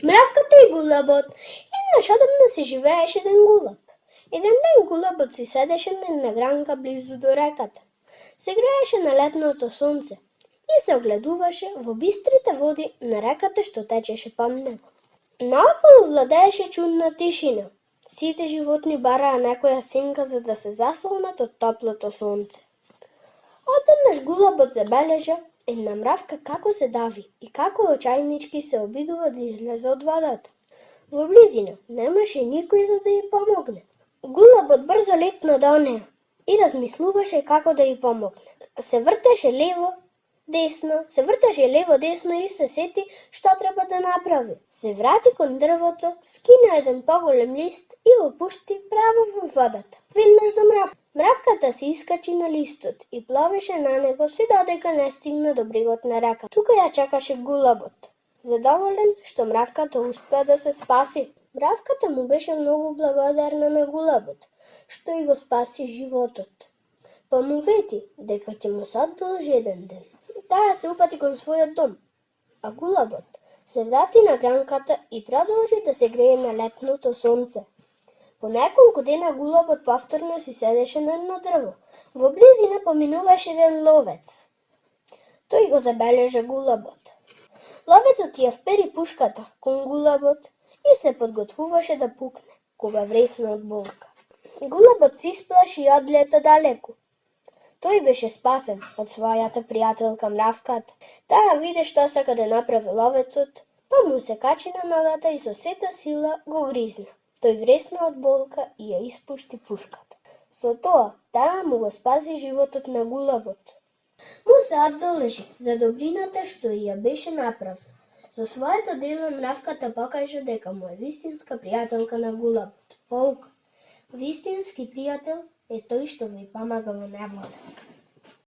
Мравката и гулабот. Еднаш одамна си живееше еден гулаб. Еден ден гулабот си седеше на една гранка близу до реката. Се грееше на летното сонце и се огледуваше во бистрите води на реката што течеше под него. Наоколу владееше чудна тишина. Сите животни бараа некоја сенка за да се засолнат од топлото сонце. Одеднаш гулабот забележа една мравка како се дави и како очајнички се обидува да излезе од водата. Во близина немаше никој за да ја помогне. Гулабот брзо летна до неа и размислуваше како да ја помогне. Се вртеше лево, десно и се сети што треба да направи. Се врати кон дрвото, скина еден поголем лист и го пушти право во водата. Веднаш до мравка. Мравката се искачи на листот и пловеше на него се додека не стигна до брегот на река. Тука ја чакаше гулабот, задоволен што мравката успеа да се спаси. Мравката му беше многу благодарна на гулабот, што и го спаси животот. Па му вети дека ќе му се одолжи еден ден. Таа се упати кон својот дом, а гулабот се врати на гранката и продолжи да се грее на летното сонце. По неколку дена гулабот повторно си седеше на едно дрво. Во близина поминуваше еден ловец. Тој го забележа гулабот. Ловецот ја впери пушката кон гулабот и се подготвуваше да пукне, кога вресна од болка. Гулабот се исплаши и одлета далеку. Тој беше спасен од својата пријателка мравката. Таа виде што сака да направи ловецот, па му се качи на ногата и со сета сила го гризна. Тој вресна од болка и ја испушти пушката. Со тоа, таа му го спаси животот на гулабот. Му се одолжи за добрината што ја беше направил. Со своето дело мравката покажа дека му е вистинска пријателка на гулабот. Поука. Вистински пријател е тој што ви помага во неволја.